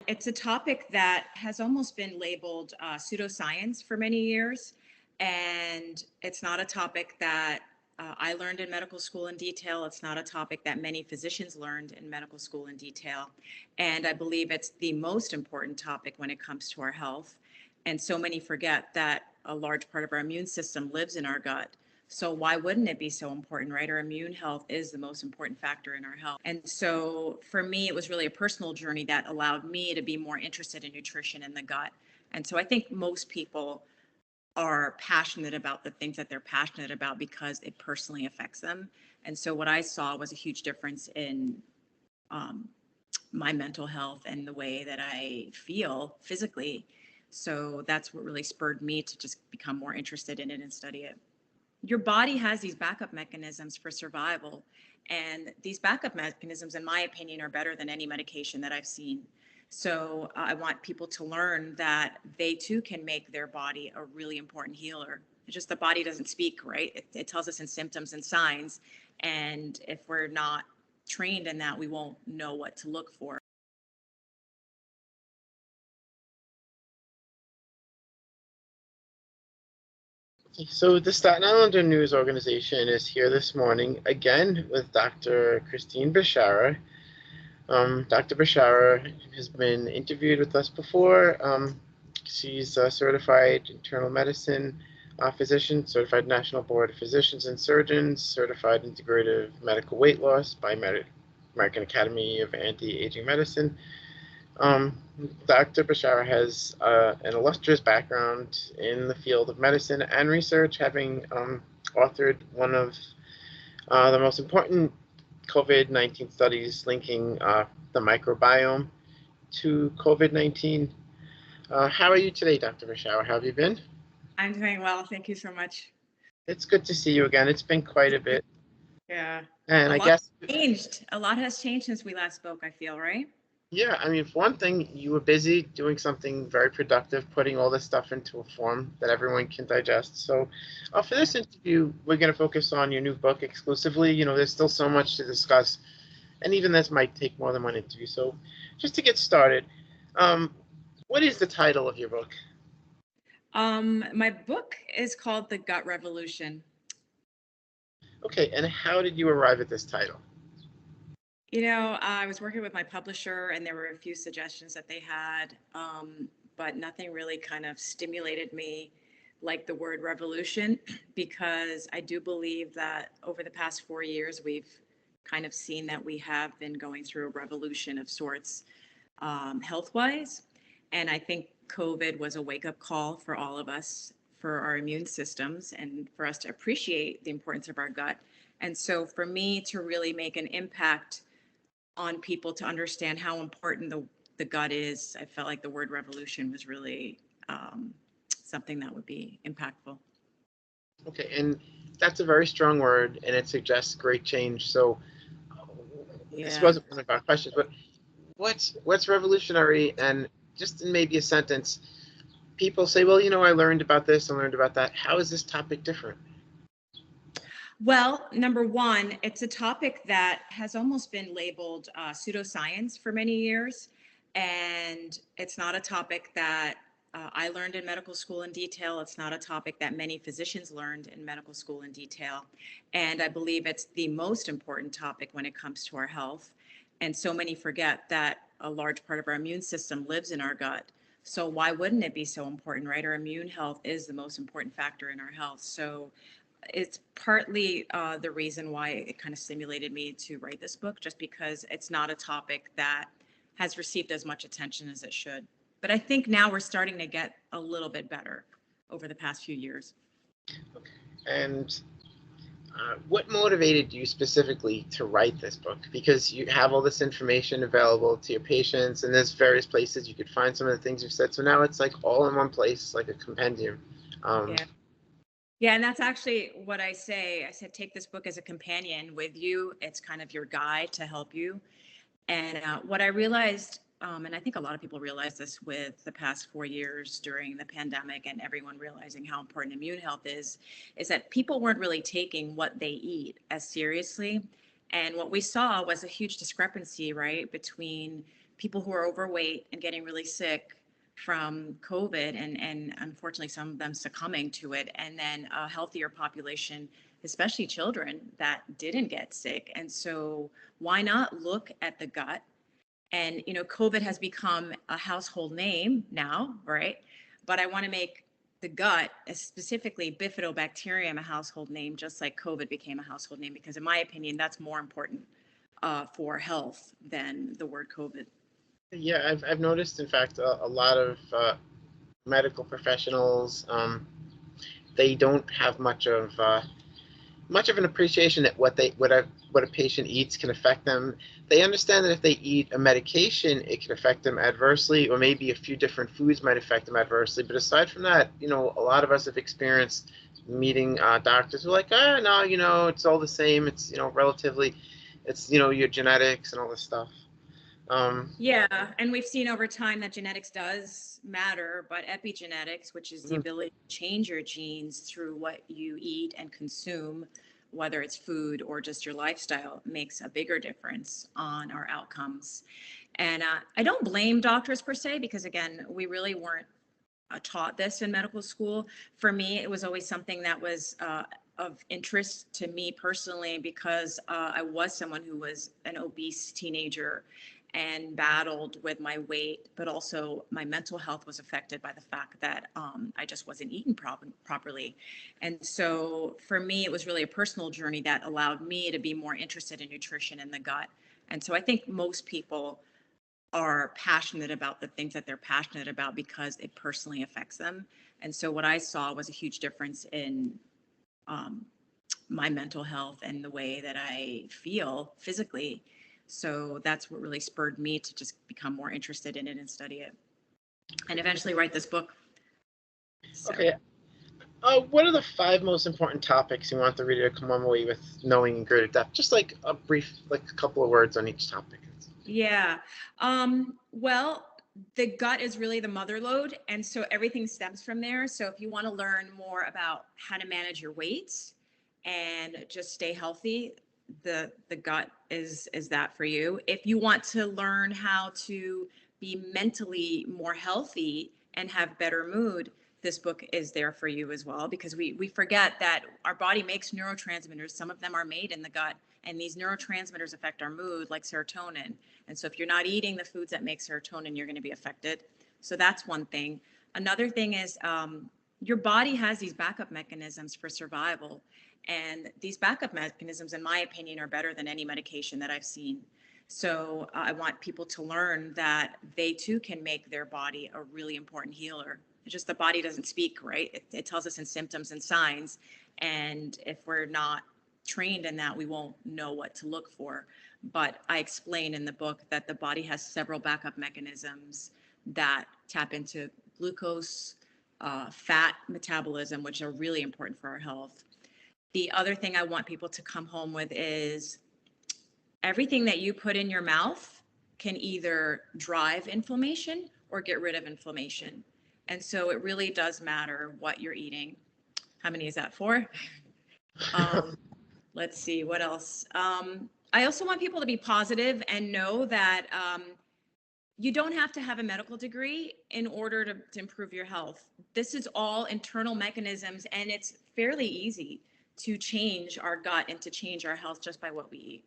It's a topic that has almost been labeled pseudoscience for many years. And it's not a topic that I learned in medical school in detail. It's not a topic that many physicians learned in medical school in detail. And I believe it's the most important topic when it comes to our health. And so many forget that a large part of our immune system lives in our gut. So why wouldn't it be so important, right? Our immune health is the most important factor in our health. And so for me, it was really a personal journey that allowed me to be more interested in nutrition and the gut. And so I think most people are passionate about the things that they're passionate about because it personally affects them. And so what I saw was a huge difference in my mental health and the way that I feel physically. So that's what really spurred me to just become more interested in it and study it. Your body has these backup mechanisms for survival. And these backup mechanisms, in my opinion, are better than any medication that I've seen. So I want people to learn that they too can make their body a really important healer. It's just the body doesn't speak, right? It tells us in symptoms and signs. And if we're not trained in that, we won't know what to look for. So the Staten Islander News Organization is here this morning again with Dr. Christine Bishara. Dr. Bishara has been interviewed with us before. She's a certified internal medicine physician, certified National Board of Physicians and Surgeons, certified integrative medical weight loss by American Academy of Anti-Aging Medicine. Dr. Bishara has an illustrious background in the field of medicine and research, having authored one of the most important COVID-19 studies linking the microbiome to COVID-19. How are you today, Dr. Bishara? How have you been? I'm doing well. Thank you so much. It's good to see you again. It's been quite a bit. Yeah. And I guess changed. A lot has changed since we last spoke, I feel, right? Yeah, I mean, for one thing, you were busy doing something very productive, putting all this stuff into a form that everyone can digest. So for this interview, we're going to focus on your new book exclusively. You know, there's still so much to discuss, and even this might take more than one interview. So just to get started, what is the title of your book? My book is called The Gut Revolution. Okay, and how did you arrive at this title? You know, I was working with my publisher and there were a few suggestions that they had, but nothing really kind of stimulated me like the word revolution, because I do believe that over the past 4 years, we've kind of seen that we have been going through a revolution of sorts, health-wise. And I think COVID was a wake-up call for all of us, for our immune systems, and for us to appreciate the importance of our gut. And so for me to really make an impact on people to understand how important the gut is, I felt like the word revolution was really something that would be impactful. Okay, and that's a very strong word, and it suggests great change. So this wasn't one of our questions, but what's revolutionary? And just in maybe a sentence, people say, well, you know, I learned about this, I learned about that. How is this topic different? Well, number one, it's a topic that has almost been labeled pseudoscience for many years. And it's not a topic that I learned in medical school in detail. It's not a topic that many physicians learned in medical school in detail. And I believe it's the most important topic when it comes to our health. And so many forget that a large part of our immune system lives in our gut. So why wouldn't it be so important, right? Our immune health is the most important factor in our health. So it's partly the reason why it kind of stimulated me to write this book, just because it's not a topic that has received as much attention as it should. But I think now we're starting to get a little bit better over the past few years. Okay. And what motivated you specifically to write this book? Because you have all this information available to your patients, and there's various places you could find some of the things you've said. So now it's like all in one place, like a compendium. Yeah, and that's actually what I say. I said, take this book as a companion with you. It's kind of your guide to help you. And what I realized, and I think a lot of people realize this with the past 4 years during the pandemic and everyone realizing how important immune health is that people weren't really taking what they eat as seriously. And what we saw was a huge discrepancy, right, between people who are overweight and getting really sick from COVID, and unfortunately some of them succumbing to it, and then a healthier population, especially children, that didn't get sick. And so why not look at the gut? And, COVID has become a household name now, right? But I want to make the gut, specifically bifidobacterium, a household name, just like COVID became a household name, because in my opinion, that's more important for health than the word COVID. Yeah, I've noticed, in fact, a lot of medical professionals, they don't have much of an appreciation that what a patient eats can affect them. They understand that if they eat a medication, it can affect them adversely, or maybe a few different foods might affect them adversely. But aside from that, a lot of us have experienced meeting doctors who are like, no, it's all the same. It's, relatively, it's, your genetics and all this stuff. Yeah, and we've seen over time that genetics does matter, but epigenetics, which is the Mhm. ability to change your genes through what you eat and consume, whether it's food or just your lifestyle, makes a bigger difference on our outcomes. And I don't blame doctors per se, because again, we really weren't taught this in medical school. For me, it was always something that was of interest to me personally, because I was someone who was an obese teenager and battled with my weight, but also my mental health was affected by the fact that I just wasn't eating properly. And so for me, it was really a personal journey that allowed me to be more interested in nutrition and the gut. And so I think most people are passionate about the things that they're passionate about because it personally affects them. And so what I saw was a huge difference in um, my mental health and the way that I feel physically. So that's what really spurred me to just become more interested in it and study it, and eventually write this book. So. Okay. What are the 5 most important topics you want the reader to come away with knowing in greater depth? Just like a brief, like a couple of words on each topic. Yeah. Well, the gut is really the mother lode. And so everything stems from there. So if you want to learn more about how to manage your weight and just stay healthy, the gut is that for you. If you want to learn how to be mentally more healthy and have better mood, this book is there for you as well, because we forget that our body makes neurotransmitters. Some of them are made in the gut, and these neurotransmitters affect our mood, like serotonin. And so if you're not eating the foods that make serotonin, you're going to be affected. So that's one thing. Another thing is your body has these backup mechanisms for survival. And these backup mechanisms, in my opinion, are better than any medication that I've seen. So I want people to learn that they too can make their body a really important healer. It's just the body doesn't speak, right? It tells us in symptoms and signs. And if we're not trained in that, we won't know what to look for. But I explain in the book that the body has several backup mechanisms that tap into glucose, fat metabolism, which are really important for our health. The other thing I want people to come home with is everything that you put in your mouth can either drive inflammation or get rid of inflammation. And so it really does matter what you're eating. How many is that for? Let's see, what else? I also want people to be positive and know that you don't have to have a medical degree in order to improve your health. This is all internal mechanisms, and it's fairly easy to change our gut and to change our health just by what we eat.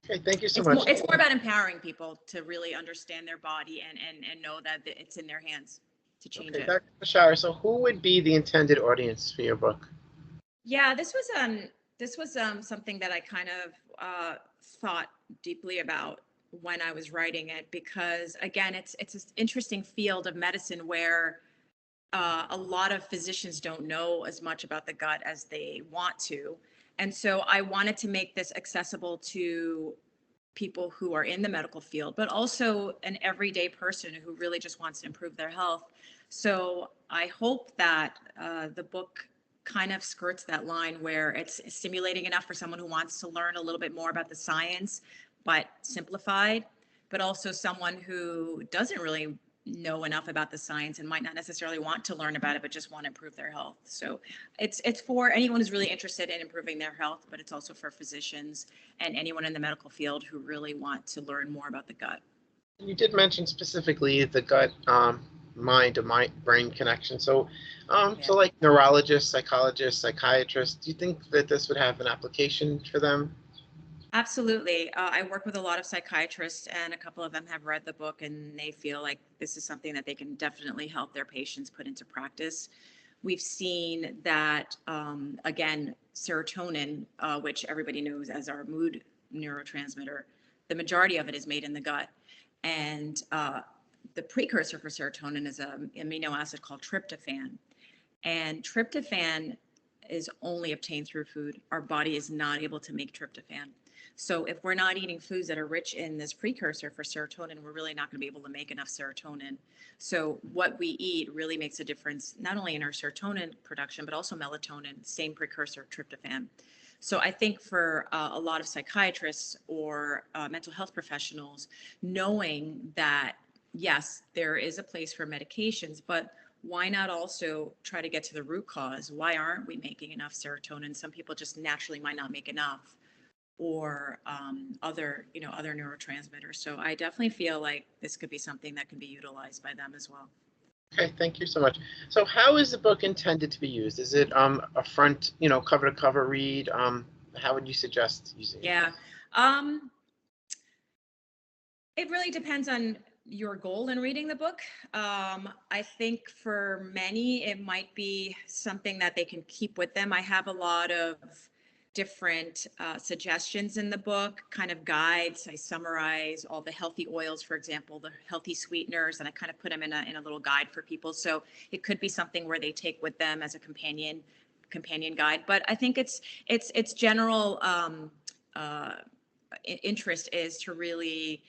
Okay, thank you so It's much. more about empowering people to really understand their body and know that it's in their hands to change Okay, it. Dr. Bishara, so who would be the intended audience for your book? Yeah, this was something that I kind of thought deeply about when I was writing it, because again, it's an interesting field of medicine where a lot of physicians don't know as much about the gut as they want to. And so I wanted to make this accessible to people who are in the medical field, but also an everyday person who really just wants to improve their health. So I hope that the book kind of skirts that line where it's stimulating enough for someone who wants to learn a little bit more about the science, but simplified, but also someone who doesn't really know enough about the science and might not necessarily want to learn about it, but just want to improve their health. So it's for anyone who's really interested in improving their health, but it's also for physicians and anyone in the medical field who really want to learn more about the gut. You did mention specifically the gut mind to mind brain connection. So, Yeah. so like neurologists, psychologists, psychiatrists, do you think that this would have an application for them? Absolutely. I work with a lot of psychiatrists, and a couple of them have read the book and they feel like this is something that they can definitely help their patients put into practice. We've seen that, again, serotonin, which everybody knows as our mood neurotransmitter, the majority of it is made in the gut. And the precursor for serotonin is an amino acid called tryptophan. And tryptophan is only obtained through food. Our body is not able to make tryptophan. So if we're not eating foods that are rich in this precursor for serotonin, we're really not going to be able to make enough serotonin. So what we eat really makes a difference, not only in our serotonin production, but also melatonin, same precursor, tryptophan. So I think for a lot of psychiatrists or mental health professionals, knowing that, yes, there is a place for medications, but why not also try to get to the root cause? Why aren't we making enough serotonin? Some people just naturally might not make enough, or other neurotransmitters. So I definitely feel like this could be something that can be utilized by them as well. Okay, thank you so much. So, how is the book intended to be used? Is it a front, cover to cover read? How would you suggest using it? Yeah. It really depends on your goal in reading the book. I think for many, it might be something that they can keep with them. I have a lot of different suggestions in the book, kind of guides. I summarize all the healthy oils, for example, the healthy sweeteners, and I kind of put them in a little guide for people. So it could be something where they take with them as a companion guide. But I think it's general interest is to really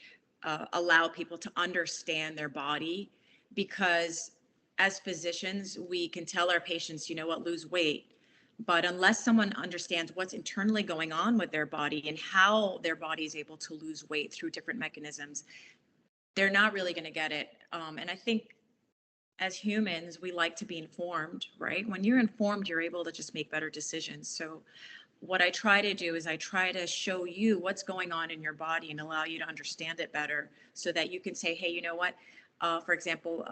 allow people to understand their body, because as physicians we can tell our patients, you know what, lose weight, but unless someone understands what's internally going on with their body and how their body is able to lose weight through different mechanisms, they're not really going to get it. And I think as humans we like to be informed, right? When you're informed you're able to just make better decisions. So what I try to do is I try to show you what's going on in your body and allow you to understand it better, so that you can say, hey, you know what? For example,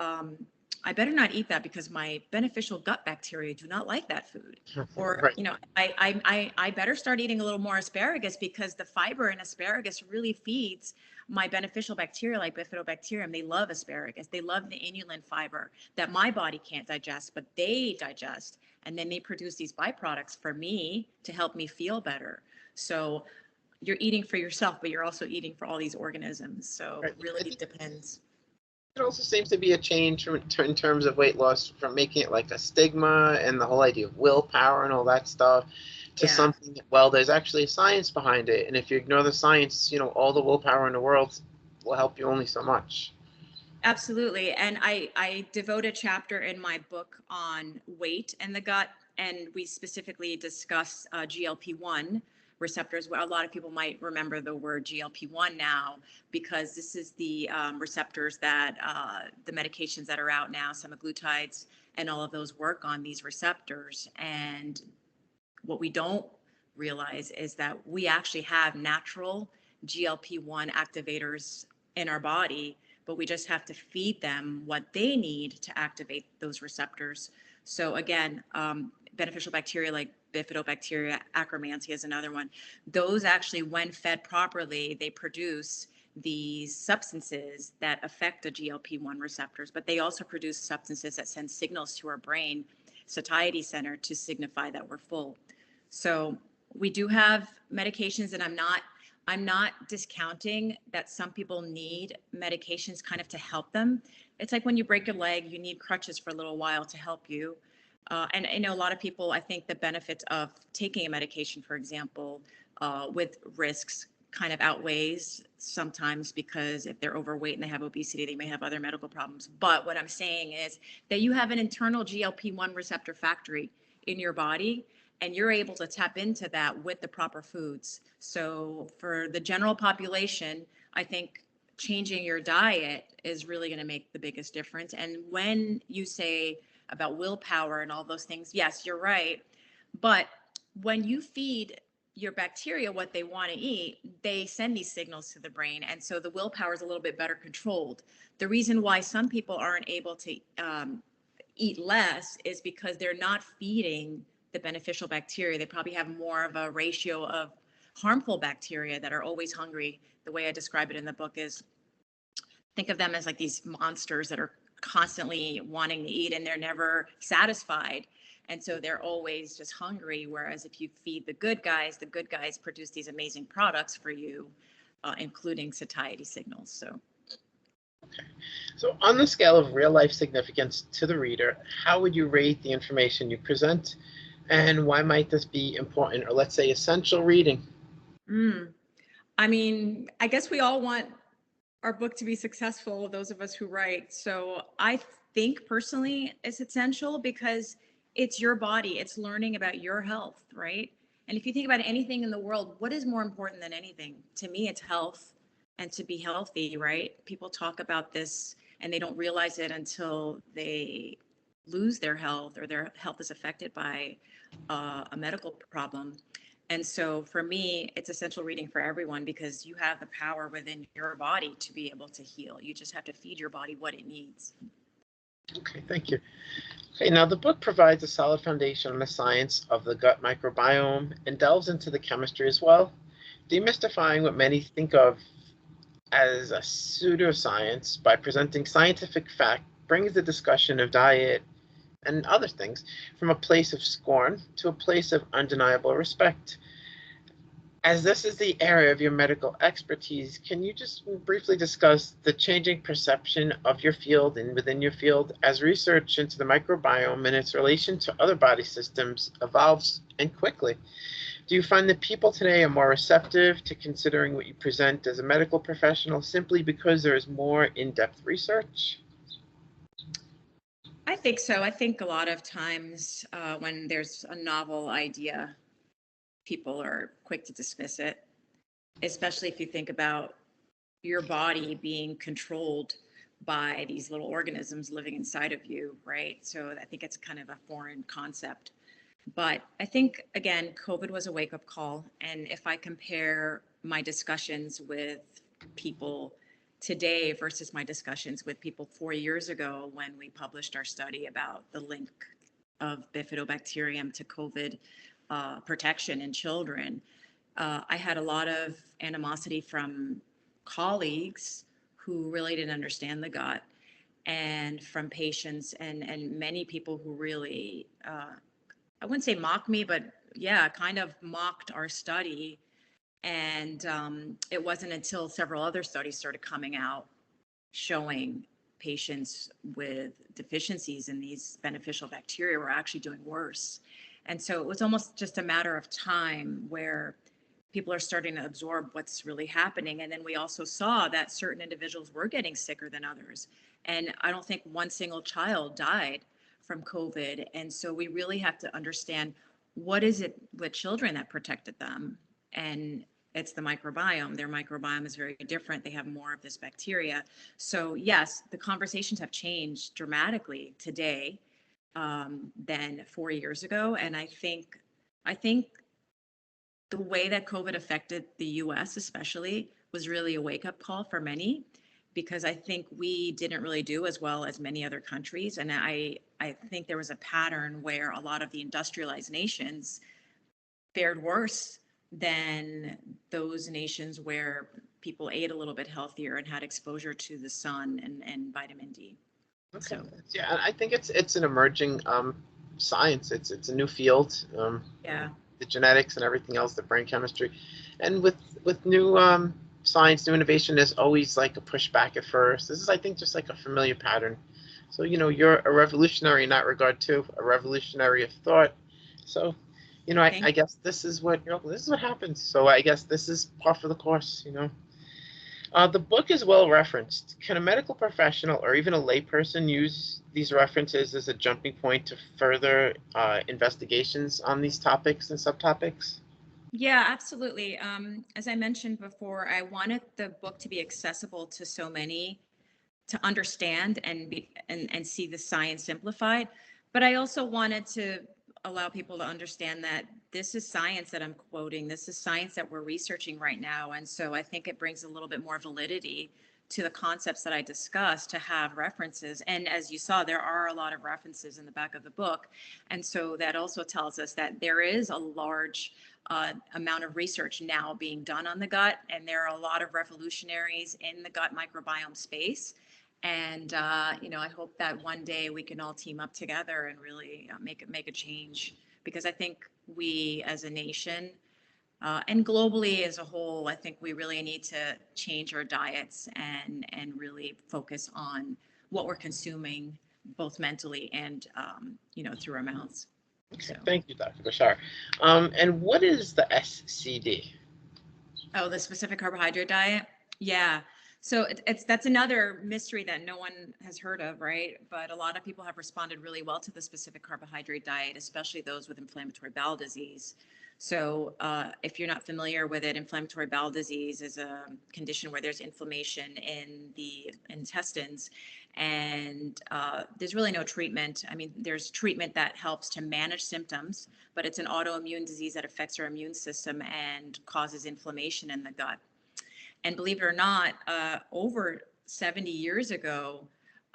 I better not eat that because my beneficial gut bacteria do not like that food. Or, Right. I better start eating a little more asparagus because the fiber in asparagus really feeds my beneficial bacteria like bifidobacterium. They love asparagus. They love the inulin fiber that my body can't digest, but they digest. And then they produce these byproducts for me to help me feel better. So you're eating for yourself, but you're also eating for all these organisms. So Right. it really I think depends. it also seems to be a change in terms of weight loss, from making it like a stigma and the whole idea of willpower and all that stuff, to Yeah. something that, well, there's actually a science behind it. And if you ignore the science, all the willpower in the world will help you only so much. Absolutely. And I devote a chapter in my book on weight and the gut. And we specifically discuss GLP-1 receptors. Where a lot of people might remember the word GLP-1 now, because this is the receptors that the medications that are out now, semaglutides, and all of those work on these receptors. And what we don't realize is that we actually have natural GLP-1 activators in our body, but we just have to feed them what they need to activate those receptors. So again, beneficial bacteria like bifidobacteria, Akkermansia is another one. Those actually, when fed properly, they produce these substances that affect the GLP-1 receptors, but they also produce substances that send signals to our brain, satiety center, to signify that we're full. So we do have medications, and I'm not discounting that some people need medications kind of to help them. It's like when you break your leg, you need crutches for a little while to help you. And I know a lot of people, I think the benefits of taking a medication, for example, with risks kind of outweighs sometimes, because if they're overweight and they have obesity, they may have other medical problems. But what I'm saying is that you have an internal GLP-1 receptor factory in your body, and you're able to tap into that with the proper foods. So for the general population, I think changing your diet is really going to make the biggest difference. And when you say about willpower and all those things, yes, you're right. But when you feed your bacteria what they want to eat, they send these signals to the brain. And so the willpower is a little bit better controlled. The reason why some people aren't able to eat less is because they're not feeding the beneficial bacteria. They probably have more of a ratio of harmful bacteria that are always hungry. The way I describe it in the book is, think of them as like these monsters that are constantly wanting to eat and they're never satisfied. And so they're always just hungry. Whereas if you feed the good guys produce these amazing products for you, including satiety signals. So on the scale of real life significance to the reader, how would you rate the information you present? And why might this be important, or let's say essential reading? I mean, I guess we all want our book to be successful, those of us who write. So I think personally it's essential because it's your body, it's learning about your health, right? And if you think about anything in the world, what is more important than anything? To me, it's health and to be healthy, right? People talk about this and they don't realize it until they lose their health or their health is affected by a medical problem. And so for me, it's essential reading for everyone because you have the power within your body to be able to heal. You just have to feed your body what it needs. Okay, thank you. Okay, now the book provides a solid foundation on the science of the gut microbiome and delves into the chemistry as well, demystifying what many think of as a pseudoscience by presenting scientific fact brings the discussion of diet and other things from a place of scorn to a place of undeniable respect. As this is the area of your medical expertise, can you just briefly discuss the changing perception of your field and within your field as research into the microbiome and its relation to other body systems evolves and quickly? Do you find that people today are more receptive to considering what you present as a medical professional simply because there is more in-depth research? I think so. I think a lot of times when there's a novel idea, people are quick to dismiss it, especially if you think about your body being controlled by these little organisms living inside of you, right? So I think it's kind of a foreign concept. But I think, again, COVID was a wake up call. And if I compare my discussions with people today versus my discussions with people 4 years ago when we published our study about the link of bifidobacterium to COVID protection in children, I had a lot of animosity from colleagues who really didn't understand the gut, and from patients and many people who really, I wouldn't say mocked me, but yeah, kind of mocked our study. And it wasn't until several other studies started coming out showing patients with deficiencies in these beneficial bacteria were actually doing worse. And so it was almost just a matter of time where people are starting to absorb what's really happening. And then we also saw that certain individuals were getting sicker than others. And I don't think one single child died from COVID. And so we really have to understand, what is it with children that protected them? And it's the microbiome. Their microbiome is very different. They have more of this bacteria. So yes, the conversations have changed dramatically today than 4 years ago. And I think the way that COVID affected the US especially was really a wake-up call for many, because I think we didn't really do as well as many other countries. And I think there was a pattern where a lot of the industrialized nations fared worse than those nations where people ate a little bit healthier and had exposure to the sun and vitamin D. Okay. So Yeah, I think it's an emerging science. It's a new field. yeah. The genetics and everything else, the brain chemistry, and with new science, new innovation, there's always like a pushback at first. This is, I think, just like a familiar pattern. So you're a revolutionary in that regard too, a revolutionary of thought. So I guess this is what happens. So I guess this is par for the course. The book is well referenced. Can a medical professional or even a layperson use these references as a jumping point to further investigations on these topics and subtopics? Yeah, absolutely. As I mentioned before, I wanted the book to be accessible to so many, to understand and see the science simplified. But I also wanted to allow people to understand that this is science that I'm quoting. This is science that we're researching right now. And so I think it brings a little bit more validity to the concepts that I discussed to have references. And as you saw, there are a lot of references in the back of the book. And so that also tells us that there is a large amount of research now being done on the gut. And there are a lot of revolutionaries in the gut microbiome space. And I hope that one day we can all team up together and really make a change, because I think we as a nation and globally as a whole, I think we really need to change our diets and really focus on what we're consuming, both mentally and through our mouths. Okay, So, thank you, Dr. Bishara. And what is the SCD? oh, the specific carbohydrate diet. Yeah. So that's another mystery that no one has heard of, right? But a lot of people have responded really well to the specific carbohydrate diet, especially those with inflammatory bowel disease. So if you're not familiar with it, inflammatory bowel disease is a condition where there's inflammation in the intestines, and there's really no treatment. I mean, there's treatment that helps to manage symptoms, but it's an autoimmune disease that affects our immune system and causes inflammation in the gut. And believe it or not, over 70 years ago,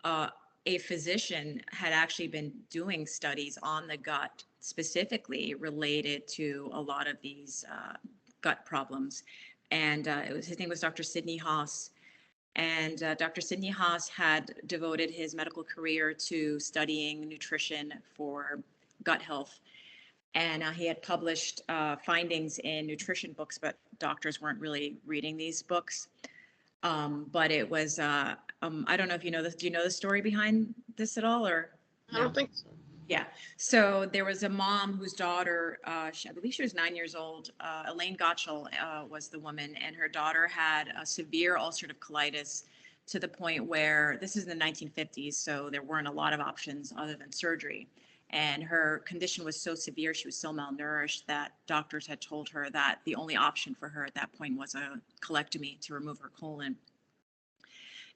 a physician had actually been doing studies on the gut specifically related to a lot of these gut problems. And his name was Dr. Sidney Haas. And Dr. Sidney Haas had devoted his medical career to studying nutrition for gut health. And he had published findings in nutrition books, but doctors weren't really reading these books. But it was, I don't know if you know this. Do you know the story behind this at all, or I no? don't think so. Yeah. So there was a mom whose daughter, I believe she was 9 years old. Elaine Gottschall was the woman, and her daughter had a severe ulcerative colitis to the point where this is in the 1950s, so there weren't a lot of options other than surgery. And her condition was so severe, she was so malnourished that doctors had told her that the only option for her at that point was a colectomy to remove her colon.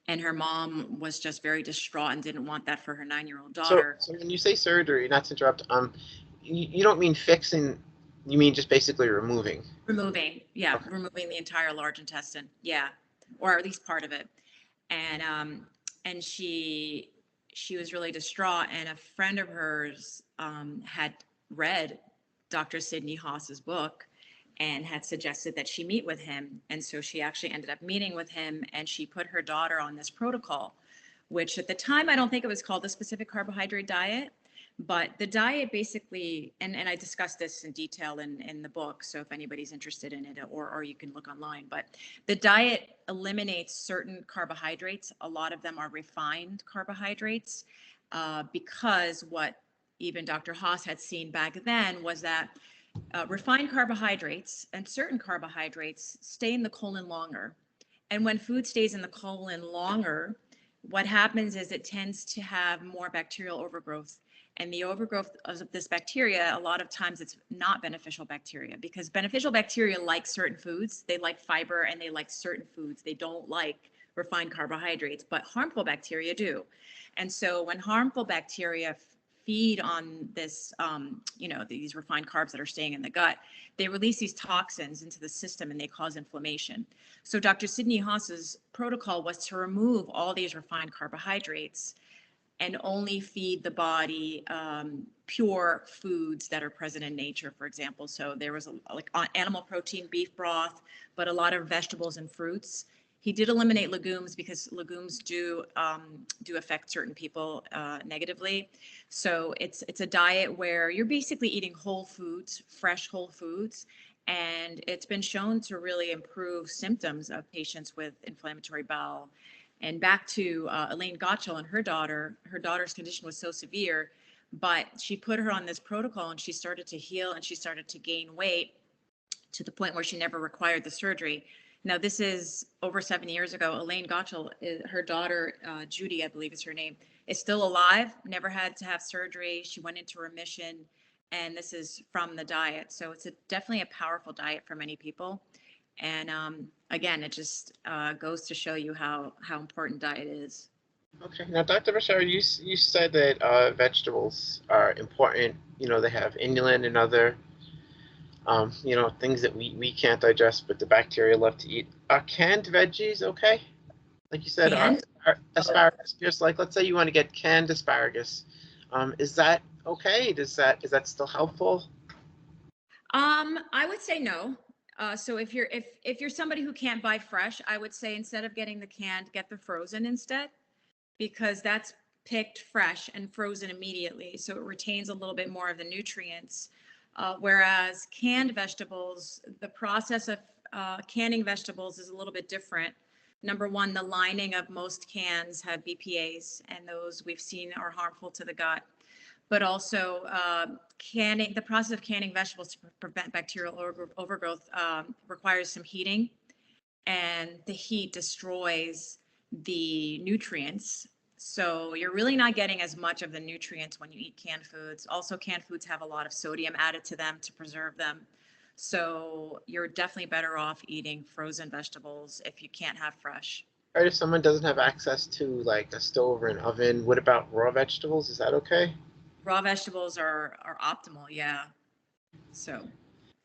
And her mom was just very distraught and didn't want that for her 9-year-old daughter. So when you say surgery, not to interrupt, you don't mean fixing, you mean just basically removing. Removing the entire large intestine, yeah, or at least part of it. And she was really distraught, and a friend of hers had read Dr. Sidney Haas's book and had suggested that she meet with him. And so she actually ended up meeting with him, and she put her daughter on this protocol, which at the time, I don't think it was called the specific carbohydrate diet, but the diet basically, and I discussed this in detail in the book. So if anybody's interested in it, or you can look online, but the diet eliminates certain carbohydrates. A lot of them are refined carbohydrates, because what even Dr. Haas had seen back then was that refined carbohydrates and certain carbohydrates stay in the colon longer. And when food stays in the colon longer, what happens is it tends to have more bacterial overgrowth. And the overgrowth of this bacteria, a lot of times it's not beneficial bacteria, because beneficial bacteria like certain foods. They like fiber and they like certain foods. They don't like refined carbohydrates, but harmful bacteria do. And so when harmful bacteria feed on this, these refined carbs that are staying in the gut, they release these toxins into the system and they cause inflammation. So Dr. Sidney Haas's protocol was to remove all these refined carbohydrates and only feed the body pure foods that are present in nature, for example. So there was like animal protein, beef broth, but a lot of vegetables and fruits. He did eliminate legumes because legumes do affect certain people negatively. So it's a diet where you're basically eating whole foods, fresh whole foods, and it's been shown to really improve symptoms of patients with inflammatory bowel. And back to Elaine Gottschall and her daughter's condition was so severe, but she put her on this protocol and she started to heal and she started to gain weight to the point where she never required the surgery. Now, this is over 7 years ago. Elaine Gottschall, her daughter, Judy, I believe is her name, is still alive, never had to have surgery. She went into remission, and this is from the diet. So it's definitely a powerful diet for many people. And again, it just goes to show you how important diet is. Okay. Now, Dr. Bishara, you said that vegetables are important. They have inulin and other things that we can't digest, but the bacteria love to eat. Are canned veggies okay? Like you said, Canned? asparagus. Just like, let's say you want to get canned asparagus. Is that okay? Is that still helpful? I would say no. So if you're somebody who can't buy fresh, I would say instead of getting the canned, get the frozen instead, because that's picked fresh and frozen immediately. So it retains a little bit more of the nutrients. Whereas canned vegetables, the process of canning vegetables is a little bit different. Number one, the lining of most cans have BPA's, and those we've seen are harmful to the gut. But also, canning, the process of canning vegetables to prevent bacterial overgrowth requires some heating, and the heat destroys the nutrients. So you're really not getting as much of the nutrients when you eat canned foods. Also, canned foods have a lot of sodium added to them to preserve them. So you're definitely better off eating frozen vegetables if you can't have fresh. Or if someone doesn't have access to like a stove or an oven, what about raw vegetables? Is that okay? Raw vegetables are optimal, yeah. So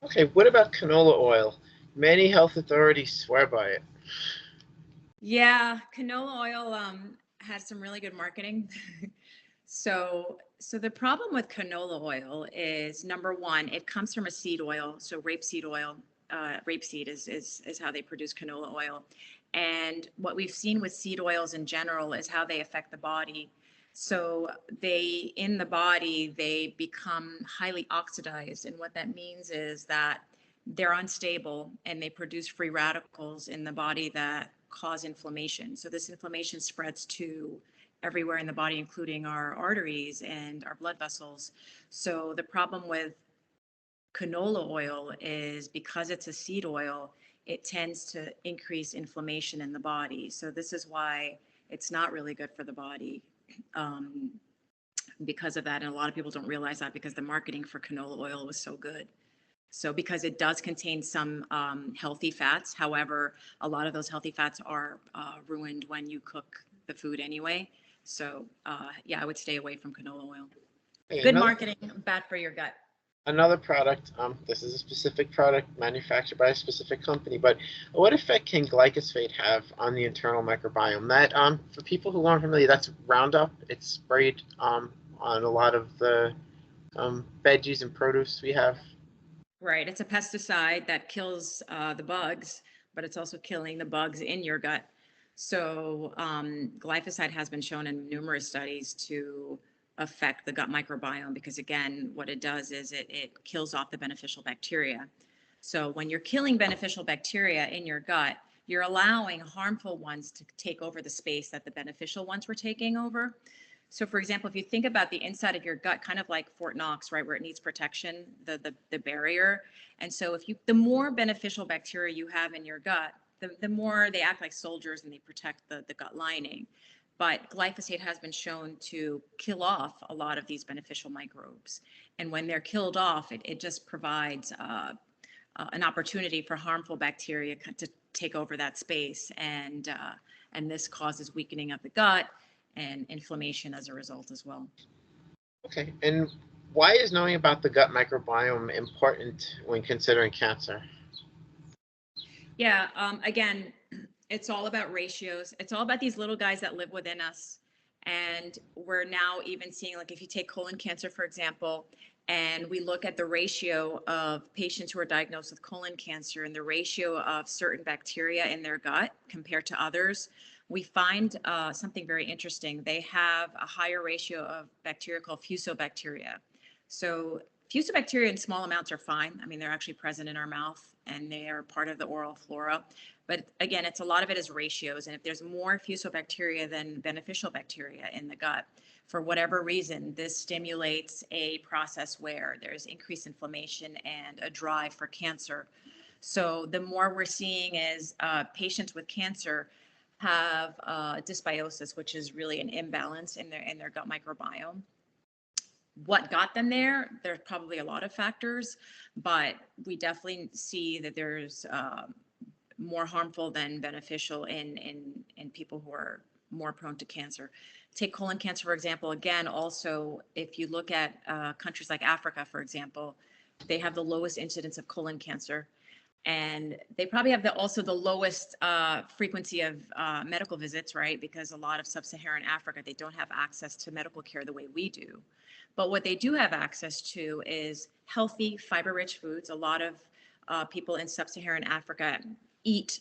Okay, what about canola oil? Many health authorities swear by it. yeah, canola oil has some really good marketing. So the problem with canola oil is number one, it comes from a seed oil, so rapeseed oil. Rapeseed is how they produce canola oil. And what we've seen with seed oils in general is how they affect the body. So they, in the body, they become highly oxidized. And what that means is that they're unstable and they produce free radicals in the body that cause inflammation. So this inflammation spreads to everywhere in the body, including our arteries and our blood vessels. So the problem with canola oil is because it's a seed oil, it tends to increase inflammation in the body. So this is why it's not really good for the body. Um, because of that, and a lot of people don't realize that because the marketing for canola oil was so good. So because it does contain some healthy fats, however, a lot of those healthy fats are ruined when you cook the food anyway. So yeah, I would stay away from canola oil. Okay, Good another marketing, bad for your gut. another product. This is a specific product manufactured by a specific company, but what effect can glyphosate have on the internal microbiome? That for people who aren't familiar, that's Roundup. It's sprayed on a lot of the veggies and produce we have. Right, it's a pesticide that kills the bugs, but it's also killing the bugs in your gut. So glyphosate has been shown in numerous studies to affect the gut microbiome because again, what it does is it kills off the beneficial bacteria. So when you're killing beneficial bacteria in your gut, you're allowing harmful ones to take over the space that the beneficial ones were taking over. So for example, if you think about the inside of your gut, kind of like Fort Knox, right, where it needs protection, the barrier. And so if you, the more beneficial bacteria you have in your gut, the more they act like soldiers and they protect the gut lining. But glyphosate has been shown to kill off a lot of these beneficial microbes. And when they're killed off, it just provides an opportunity for harmful bacteria to take over that space. And this causes weakening of the gut and inflammation as a result as well. Okay, and why is knowing about the gut microbiome important when considering cancer? Yeah, again, it's all about ratios. It's all about these little guys that live within us. And we're now even seeing, like, if you take colon cancer, for example, and we look at the ratio of patients who are diagnosed with colon cancer and the ratio of certain bacteria in their gut compared to others, we find something very interesting. They have a higher ratio of bacteria called fusobacteria. So fusobacteria in small amounts are fine. I mean, they're actually present in our mouth and they are part of the oral flora. But again, it's a lot of it is ratios. And if there's more fusobacteria than beneficial bacteria in the gut, for whatever reason, this stimulates a process where there's increased inflammation and a drive for cancer. So the more we're seeing is patients with cancer have dysbiosis, which is really an imbalance in their gut microbiome. What got them there? There's probably a lot of factors, but we definitely see that there's more harmful than beneficial in people who are more prone to cancer. Take colon cancer, for example. Again, also, if you look at countries like Africa, for example, they have the lowest incidence of colon cancer. And they probably have also the lowest frequency of medical visits, right? Because a lot of sub-Saharan Africa, they don't have access to medical care the way we do. But what they do have access to is healthy, fiber-rich foods. A lot of people in sub-Saharan Africa eat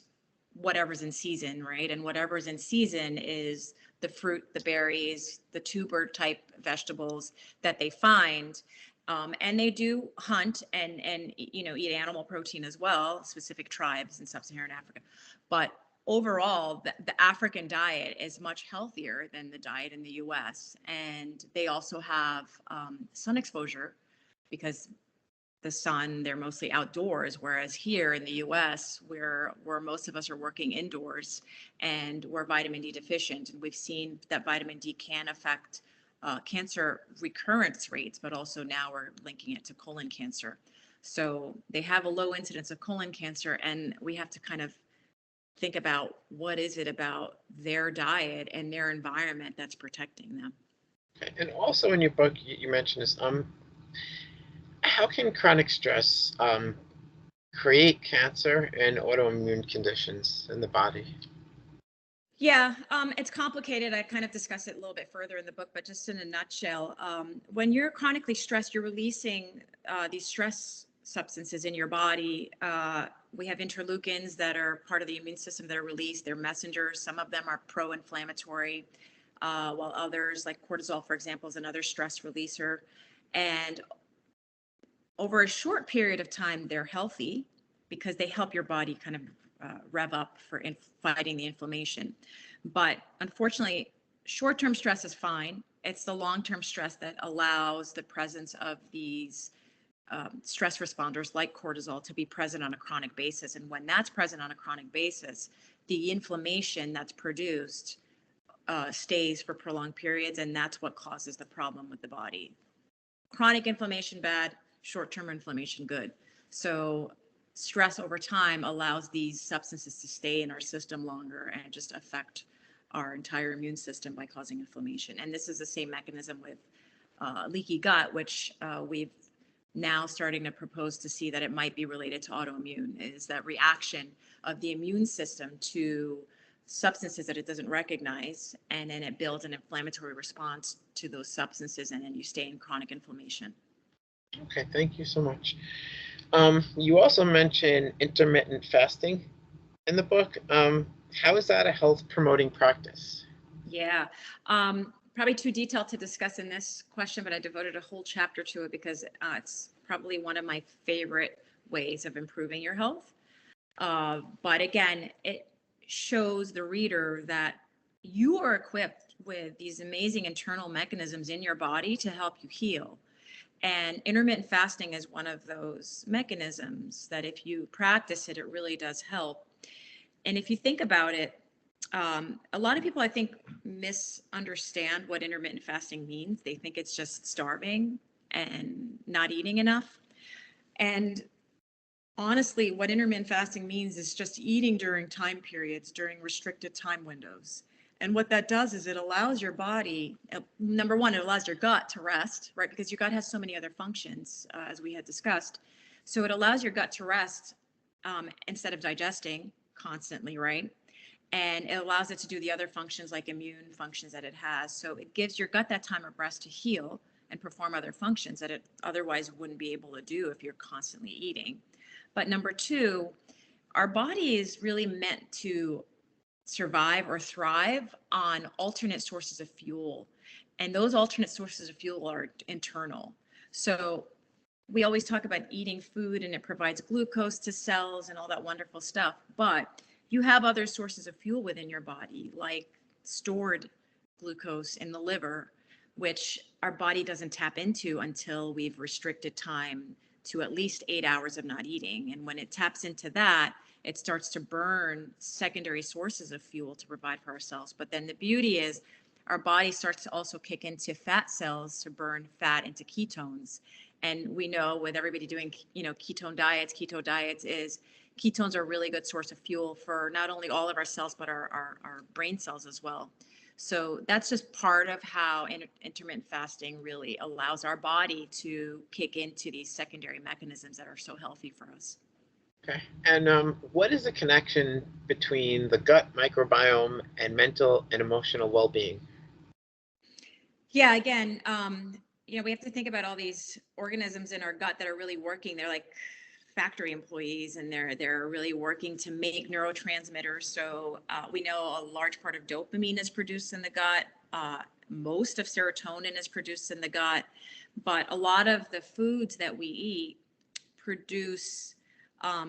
whatever's in season, right? And whatever's in season is the fruit, the berries, the tuber type vegetables that they find. And they do hunt and eat animal protein as well, specific tribes in sub-Saharan Africa. But overall, the African diet is much healthier than the diet in the U.S. And they also have sun exposure because the sun, they're mostly outdoors, whereas here in the US, where most of us are working indoors and we're vitamin D deficient, and we've seen that vitamin D can affect cancer recurrence rates, but also now we're linking it to colon cancer. So they have a low incidence of colon cancer, and we have to kind of think about what is it about their diet and their environment that's protecting them. Okay. And also in your book, you mentioned this. How can chronic stress create cancer and autoimmune conditions in the body? Yeah, it's complicated. I kind of discuss it a little bit further in the book, but just in a nutshell, when you're chronically stressed, you're releasing these stress substances in your body. We have interleukins that are part of the immune system that are released. They're messengers. Some of them are pro-inflammatory, while others, like cortisol, for example, is another stress releaser. And over a short period of time, they're healthy because they help your body kind of rev up for fighting the inflammation. But unfortunately, short-term stress is fine. It's the long-term stress that allows the presence of these stress responders like cortisol to be present on a chronic basis. And when that's present on a chronic basis, the inflammation that's produced stays for prolonged periods, and that's what causes the problem with the body. Chronic inflammation bad, short-term inflammation good. So stress over time allows these substances to stay in our system longer and just affect our entire immune system by causing inflammation. And this is the same mechanism with leaky gut, which we've now starting to propose to see that it might be related to autoimmune, is that reaction of the immune system to substances that it doesn't recognize, and then it builds an inflammatory response to those substances, and then you stay in chronic inflammation. Okay, thank you so much. You also mentioned intermittent fasting in the book. How is that a health promoting practice? Yeah, probably too detailed to discuss in this question, but I devoted a whole chapter to it because it's probably one of my favorite ways of improving your health. But again, it shows the reader that you are equipped with these amazing internal mechanisms in your body to help you heal. And intermittent fasting is one of those mechanisms that if you practice it, it really does help. And if you think about it, a lot of people, I think, misunderstand what intermittent fasting means. They think it's just starving and not eating enough. And honestly, what intermittent fasting means is just eating during time periods, during restricted time windows. And what that does is it allows your body, number one, it allows your gut to rest, right? Because your gut has so many other functions, as we had discussed. So it allows your gut to rest instead of digesting constantly, right? And it allows it to do the other functions like immune functions that it has. So it gives your gut that time of rest to heal and perform other functions that it otherwise wouldn't be able to do if you're constantly eating. But number two, our body is really meant to survive or thrive on alternate sources of fuel. And those alternate sources of fuel are internal. So we always talk about eating food and it provides glucose to cells and all that wonderful stuff. But you have other sources of fuel within your body, like stored glucose in the liver, which our body doesn't tap into until we've restricted time to at least 8 hours of not eating. And when it taps into that, it starts to burn secondary sources of fuel to provide for ourselves. But then the beauty is our body starts to also kick into fat cells to burn fat into ketones. And we know with everybody doing, keto diets is ketones are a really good source of fuel for not only all of our cells, but our brain cells as well. So that's just part of how intermittent fasting really allows our body to kick into these secondary mechanisms that are so healthy for us. Okay. And what is the connection between the gut microbiome and mental and emotional well-being? Yeah, again, we have to think about all these organisms in our gut that are really working. They're like factory employees, and they're really working to make neurotransmitters. So we know a large part of dopamine is produced in the gut. Most of serotonin is produced in the gut, but a lot of the foods that we eat produce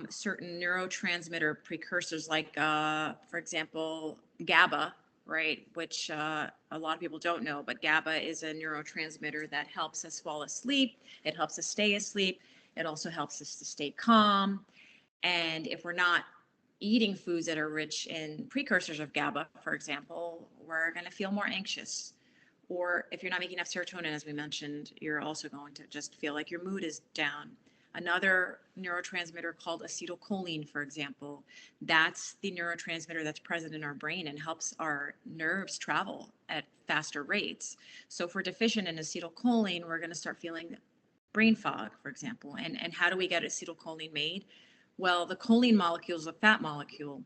certain neurotransmitter precursors, like, for example, GABA, right? Which a lot of people don't know, but GABA is a neurotransmitter that helps us fall asleep. It helps us stay asleep. It also helps us to stay calm. And if we're not eating foods that are rich in precursors of GABA, for example, we're going to feel more anxious. Or if you're not making enough serotonin, as we mentioned, you're also going to just feel like your mood is down. Another neurotransmitter called acetylcholine, for example, that's the neurotransmitter that's present in our brain and helps our nerves travel at faster rates. So if we're deficient in acetylcholine, we're going to start feeling brain fog, for example. And how do we get acetylcholine made? Well, the choline molecule is a fat molecule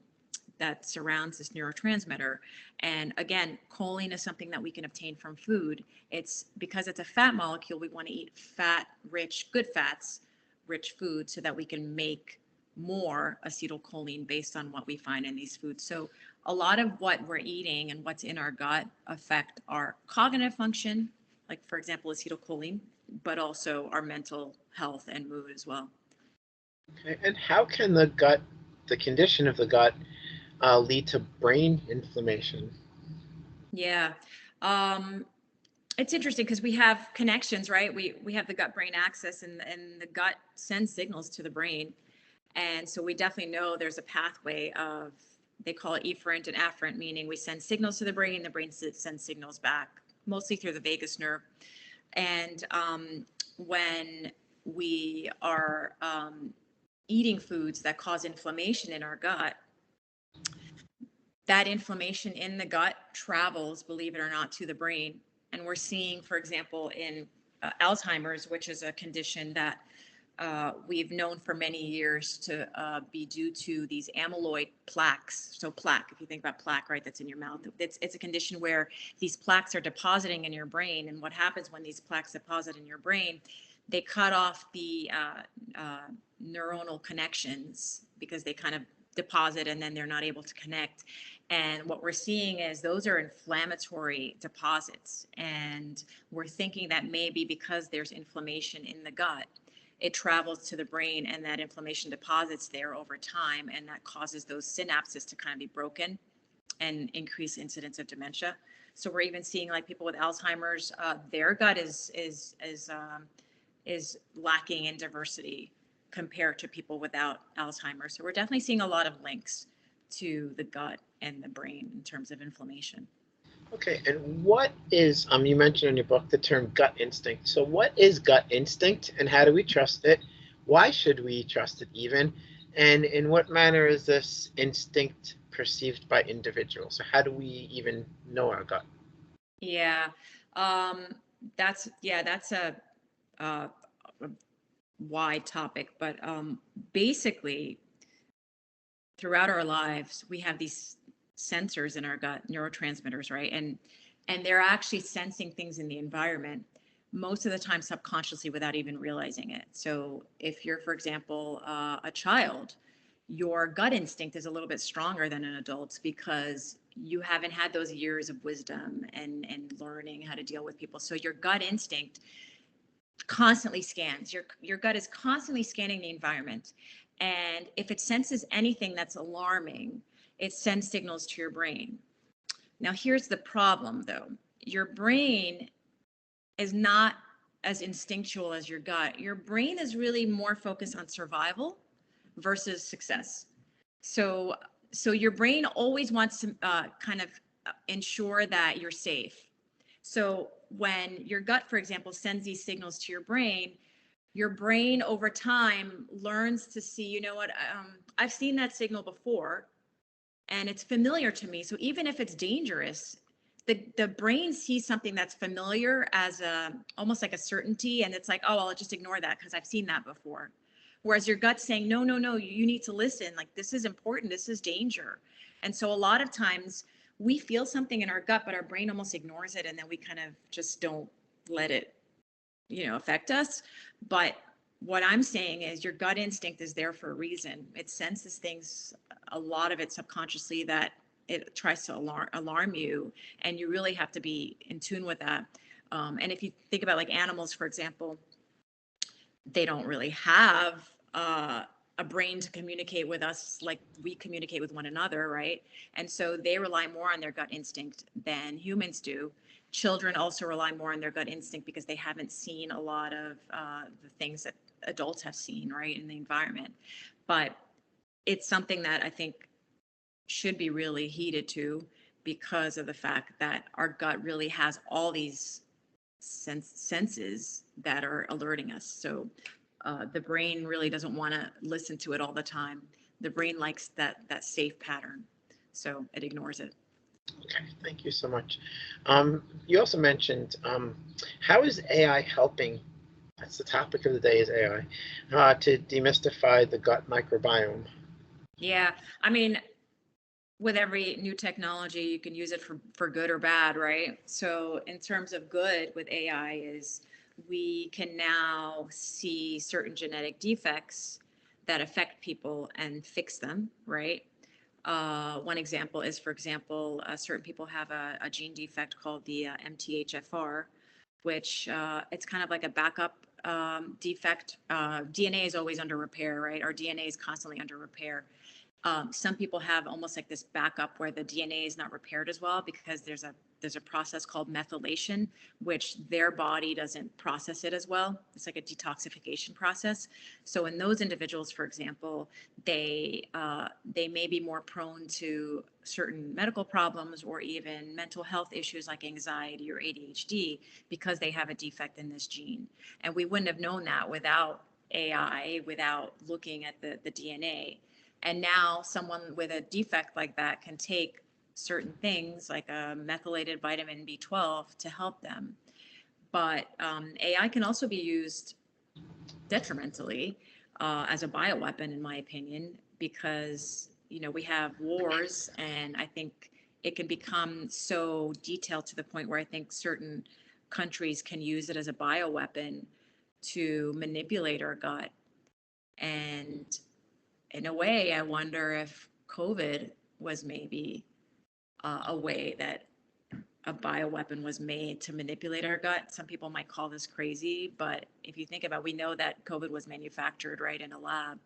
that surrounds this neurotransmitter. And again, choline is something that we can obtain from food. It's because it's a fat molecule, we want to eat fat rich, good fats, rich food, so that we can make more acetylcholine based on what we find in these foods. So a lot of what we're eating and what's in our gut affect our cognitive function, like for example, acetylcholine, but also our mental health and mood as well. Okay. And how can the condition of the gut, lead to brain inflammation? Yeah. It's interesting because we have connections, right? We have the gut brain axis, and the gut sends signals to the brain. And so we definitely know there's a pathway of, they call it efferent and afferent, meaning we send signals to the brain sends signals back, mostly through the vagus nerve. And when we are eating foods that cause inflammation in our gut, that inflammation in the gut travels, believe it or not, to the brain. And we're seeing, for example, in Alzheimer's, which is a condition that we've known for many years to be due to these amyloid plaques. So plaque, if you think about plaque, right, that's in your mouth, it's a condition where these plaques are depositing in your brain. And what happens when these plaques deposit in your brain, they cut off the neuronal connections, because they kind of deposit and then they're not able to connect. And what we're seeing is those are inflammatory deposits. And we're thinking that maybe because there's inflammation in the gut, it travels to the brain, and that inflammation deposits there over time, and that causes those synapses to kind of be broken and increase incidence of dementia. So we're even seeing, like, people with Alzheimer's, their gut is lacking in diversity compared to people without Alzheimer's. So we're definitely seeing a lot of links to the gut and the brain in terms of inflammation. Okay, and what is, you mentioned in your book the term gut instinct. So what is gut instinct, and how do we trust it? Why should we trust it even? And in what manner is this instinct perceived by individuals? So how do we even know our gut? Yeah, that's a wide topic, but basically, throughout our lives, we have these sensors in our gut, neurotransmitters, right? And they're actually sensing things in the environment, most of the time subconsciously, without even realizing it. So if you're, for example, a child, your gut instinct is a little bit stronger than an adult's, because you haven't had those years of wisdom and learning how to deal with people. So your gut instinct constantly scans. Your gut is constantly scanning the environment. And if it senses anything that's alarming, it sends signals to your brain. Now, here's the problem, though. Your brain is not as instinctual as your gut. Your brain is really more focused on survival versus success. So your brain always wants to kind of ensure that you're safe. So when your gut, for example, sends these signals to your brain, your brain over time learns to see, you know what, I've seen that signal before and it's familiar to me. So even if it's dangerous, the brain sees something that's familiar as a almost like a certainty, and it's like, oh, I'll just ignore that because I've seen that before. Whereas your gut's saying, no, no, no, you need to listen. Like, this is important. This is danger. And so a lot of times we feel something in our gut, but our brain almost ignores it, and then we kind of just don't let it, affect us. But what I'm saying is your gut instinct is there for a reason. It senses things, a lot of it subconsciously, that it tries to alarm you, and you really have to be in tune with that. And if you think about like animals, for example, they don't really have a brain to communicate with us like we communicate with one another, right? And so they rely more on their gut instinct than humans do. Children also rely more on their gut instinct because they haven't seen a lot of the things that adults have seen, right, in the environment. But it's something that I think should be really heeded to, because of the fact that our gut really has all these senses that are alerting us. So the brain really doesn't want to listen to it all the time. The brain likes that safe pattern, so it ignores it. Okay, thank you so much. You also mentioned, how is AI helping? That's the topic of the day, is AI, to demystify the gut microbiome. Yeah, I mean, with every new technology, you can use it for good or bad, right? So in terms of good with AI is we can now see certain genetic defects that affect people and fix them, right? One example is, for example, certain people have a gene defect called the MTHFR, which it's kind of like a backup defect. DNA is always under repair, right? Our DNA is constantly under repair. Some people have almost like this backup where the DNA is not repaired as well because there's a process called methylation, which their body doesn't process it as well. It's like a detoxification process. So in those individuals, for example, they may be more prone to certain medical problems or even mental health issues like anxiety or ADHD because they have a defect in this gene. And we wouldn't have known that without AI, without looking at the DNA. And now someone with a defect like that can take certain things like a methylated vitamin B12 to help them. But AI can also be used detrimentally as a bioweapon, in my opinion, because, we have wars, and I think it can become so detailed to the point where I think certain countries can use it as a bioweapon to manipulate our gut. And in a way, I wonder if COVID was maybe a way that a bioweapon was made to manipulate our gut. Some people might call this crazy, but if you think about it, we know that COVID was manufactured right in a lab.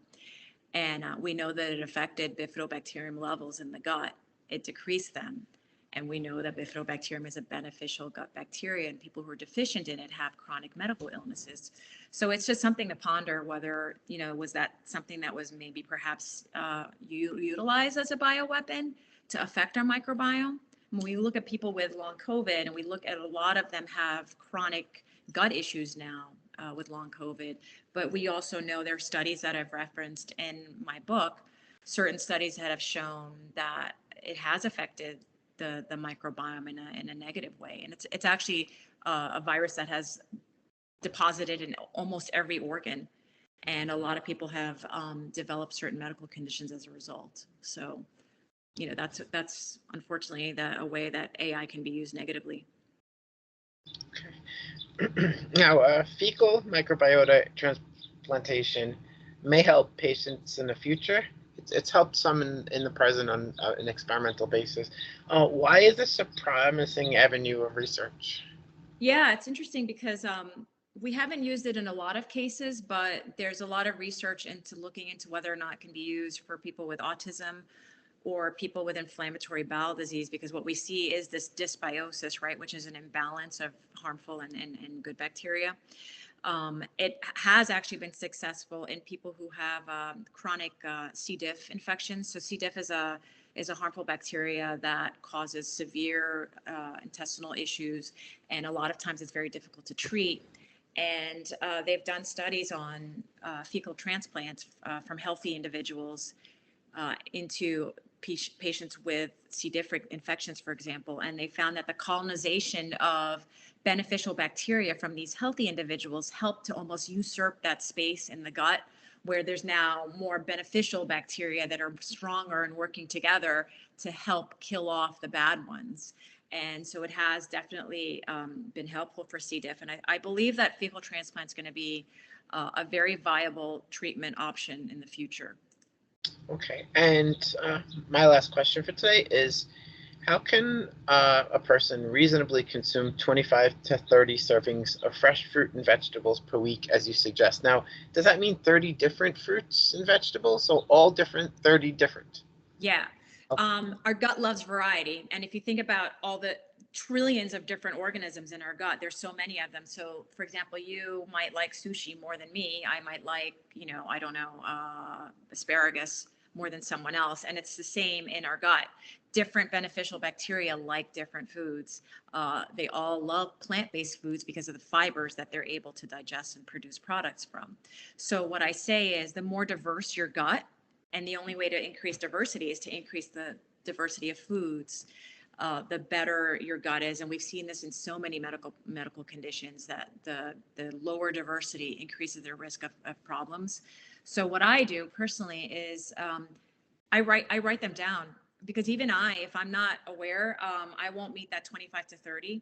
And we know that it affected bifidobacterium levels in the gut. It decreased them. And we know that bifidobacterium is a beneficial gut bacteria, and people who are deficient in it have chronic medical illnesses. So it's just something to ponder whether, was that something that was maybe perhaps utilized as a bioweapon to affect our microbiome? When we look at people with long COVID, and we look at a lot of them have chronic gut issues now with long COVID, but we also know there are studies that I've referenced in my book, certain studies that have shown that it has affected the microbiome in a negative way. And it's actually a virus that has deposited in almost every organ. And a lot of people have developed certain medical conditions as a result. So, that's unfortunately a way that AI can be used negatively. Okay. Now, fecal microbiota transplantation may help patients in the future. It's helped some in the present on an experimental basis. Why is this a promising avenue of research? Yeah, it's interesting because we haven't used it in a lot of cases, but there's a lot of research into looking into whether or not it can be used for people with autism or people with inflammatory bowel disease, because what we see is this dysbiosis, right, which is an imbalance of harmful and good bacteria. It has actually been successful in people who have chronic C. diff infections. So C. diff is a harmful bacteria that causes severe intestinal issues, and a lot of times it's very difficult to treat. And they've done studies on fecal transplants from healthy individuals into patients with C. diff infections, for example, and they found that the colonization of beneficial bacteria from these healthy individuals helped to almost usurp that space in the gut, where there's now more beneficial bacteria that are stronger and working together to help kill off the bad ones. And so it has definitely been helpful for C. diff. And I believe that fecal transplant is going to be a very viable treatment option in the future. Okay, and my last question for today is, how can a person reasonably consume 25 to 30 servings of fresh fruit and vegetables per week, as you suggest? Now, does that mean 30 different fruits and vegetables? So all different, 30 different? Yeah. Okay. Our gut loves variety. And if you think about all the trillions of different organisms in our gut, there's so many of them. So, for example, you might like sushi more than me. I might like, I don't know, asparagus more than someone else. And it's the same in our gut. Different beneficial bacteria like different foods. They all love plant-based foods because of the fibers that they're able to digest and produce products from. So what I say is, the more diverse your gut, and the only way to increase diversity is to increase the diversity of foods, the better your gut is. And we've seen this in so many medical conditions, that the lower diversity increases their risk of problems. So what I do personally is I write them down, because even if I'm not aware, I won't meet that 25 to 30.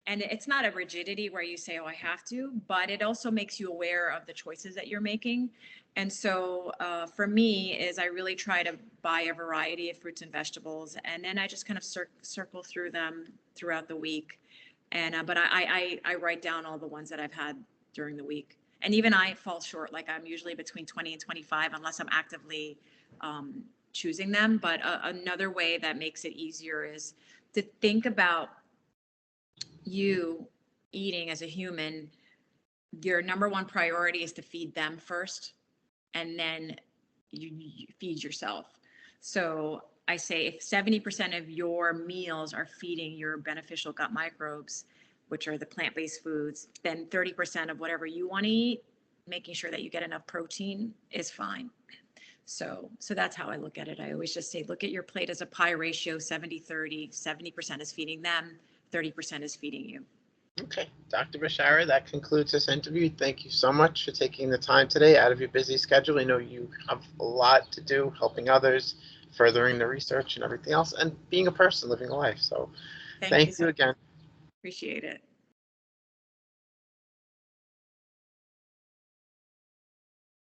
And it's not a rigidity where you say, oh, I have to, but it also makes you aware of the choices that you're making. And so for me is, I really try to buy a variety of fruits and vegetables, and then I just kind of circle through them throughout the week. And but I write down all the ones that I've had during the week. And even I fall short. Like, I'm usually between 20 and 25 unless I'm actively choosing them. But another way that makes it easier is to think about you eating as a human. Your number one priority is to feed them first, and then you feed yourself. So I say, if 70% of your meals are feeding your beneficial gut microbes, which are the plant-based foods, then 30% of whatever you want to eat, making sure that you get enough protein, is fine. So that's how I look at it. I always just say, look at your plate as a pie ratio, 70-30. 70% is feeding them, 30% is feeding you. Okay, Dr. Bishara, that concludes this interview. Thank you so much for taking the time today out of your busy schedule. I know you have a lot to do, helping others, furthering the research and everything else, and being a person living a life. So thank you again. Appreciate it.